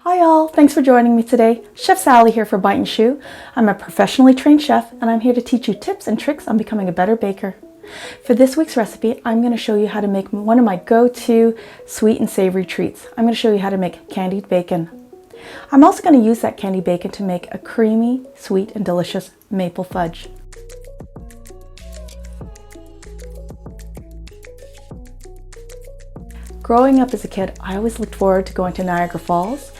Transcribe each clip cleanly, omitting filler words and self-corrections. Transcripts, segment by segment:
Hi all, thanks for joining me today. Chef Sally here for Bite and Chiu. I'm a professionally trained chef and I'm here to teach you tips and tricks on becoming a better baker. For this week's recipe, I'm going to show you how to make one of my go-to sweet and savory treats. I'm going to show you how to make candied bacon. I'm also going to use that candied bacon to make a creamy, sweet and delicious maple fudge. Growing up as a kid, I always looked forward to going to Niagara Falls,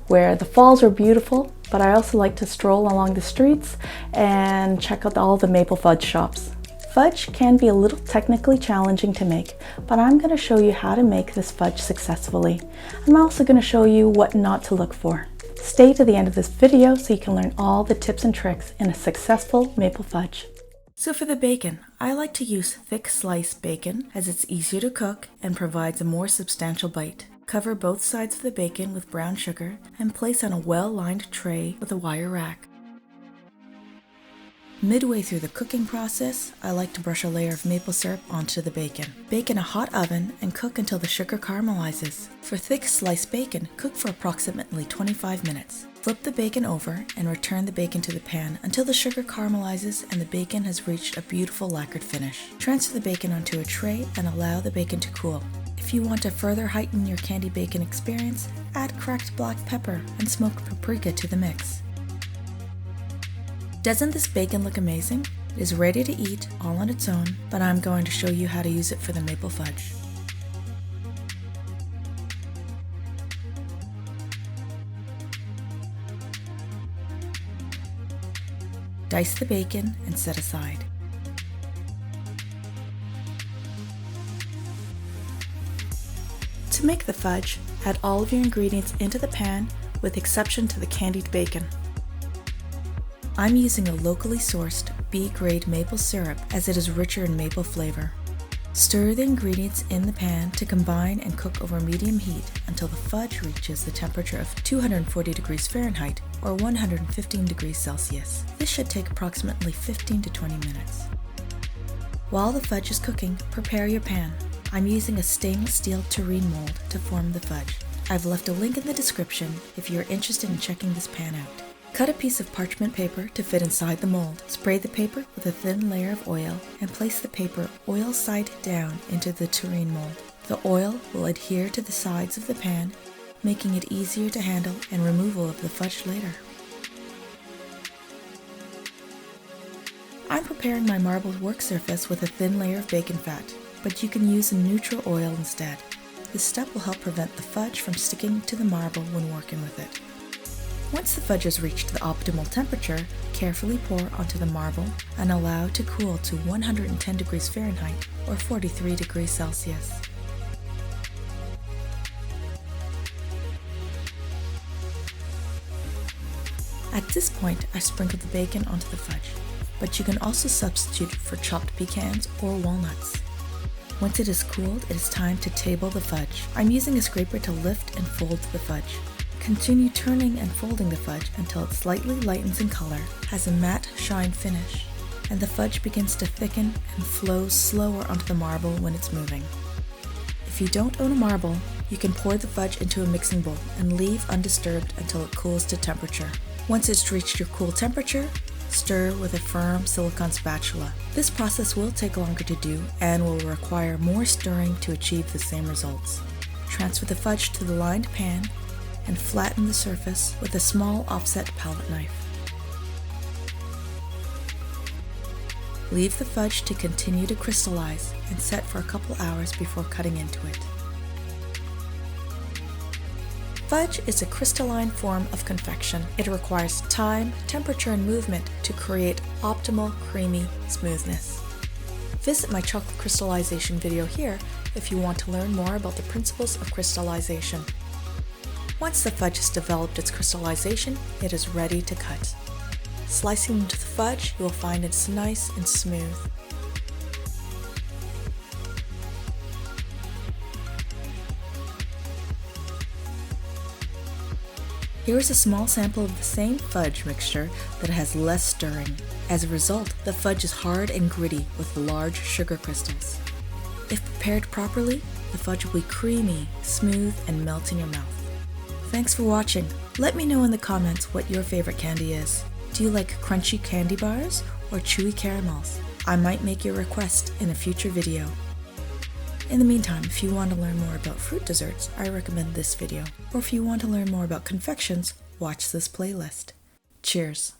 where the falls were beautiful, but I also like to stroll along the streets and check out all the maple fudge shops. Fudge can be a little technically challenging to make, but I'm going to show you how to make this fudge successfully. I'm also going to show you what not to look for. Stay to the end of this video so you can learn all the tips and tricks in a successful maple fudge. So for the bacon, I like to use thick sliced bacon as it's easier to cook and provides a more substantial bite. Cover both sides of the bacon with brown sugar and place on a well-lined tray with a wire rack. Midway through the cooking process, I like to brush a layer of maple syrup onto the bacon. Bake in a hot oven and cook until the sugar caramelizes. For thick sliced bacon, cook for approximately 25 minutes. Flip the bacon over and return the bacon to the pan until the sugar caramelizes and the bacon has reached a beautiful lacquered finish. Transfer the bacon onto a tray and allow the bacon to cool. If you want to further heighten your candy bacon experience, add cracked black pepper and smoked paprika to the mix. Doesn't this bacon look amazing? It is ready to eat all on its own, but I'm going to show you how to use it for the maple fudge. Dice the bacon and set aside. To make the fudge, add all of your ingredients into the pan with exception to the candied bacon. I'm using a locally sourced B-grade maple syrup as it is richer in maple flavor. Stir the ingredients in the pan to combine and cook over medium heat until the fudge reaches the temperature of 240 degrees Fahrenheit or 115 degrees Celsius. This should take approximately 15 to 20 minutes. While the fudge is cooking, prepare your pan. I'm using a stainless steel tureen mold to form the fudge. I've left a link in the description if you're interested in checking this pan out. Cut a piece of parchment paper to fit inside the mold. Spray the paper with a thin layer of oil and place the paper oil side down into the tureen mold. The oil will adhere to the sides of the pan, making it easier to handle and removal of the fudge later. I'm preparing my marble work surface with a thin layer of bacon fat, but you can use a neutral oil instead. This step will help prevent the fudge from sticking to the marble when working with it. Once the fudge has reached the optimal temperature, carefully pour onto the marble and allow to cool to 110 degrees Fahrenheit or 43 degrees Celsius. At this point, I sprinkled the bacon onto the fudge, but you can also substitute for chopped pecans or walnuts. Once it is cooled, it is time to table the fudge. I'm using a scraper to lift and fold the fudge. Continue turning and folding the fudge until it slightly lightens in color, has a matte shine finish, and the fudge begins to thicken and flows slower onto the marble when it's moving. If you don't own a marble, you can pour the fudge into a mixing bowl and leave undisturbed until it cools to temperature. Once it's reached your cool temperature, stir with a firm silicone spatula. This process will take longer to do and will require more stirring to achieve the same results. Transfer the fudge to the lined pan and flatten the surface with a small offset palette knife. Leave the fudge to continue to crystallize and set for a couple hours before cutting into it. Fudge is a crystalline form of confection. It requires time, temperature, and movement to create optimal creamy smoothness. Visit my chocolate crystallization video here if you want to learn more about the principles of crystallization. Once the fudge has developed its crystallization, it is ready to cut. Slicing into the fudge, you will find it's nice and smooth. Here is a small sample of the same fudge mixture that has less stirring. As a result, the fudge is hard and gritty with large sugar crystals. If prepared properly, the fudge will be creamy, smooth, and melt in your mouth. Thanks for watching. Let me know in the comments what your favorite candy is. Do you like crunchy candy bars or chewy caramels? I might make your request in a future video. In the meantime, if you want to learn more about fruit desserts, I recommend this video. Or if you want to learn more about confections, watch this playlist. Cheers!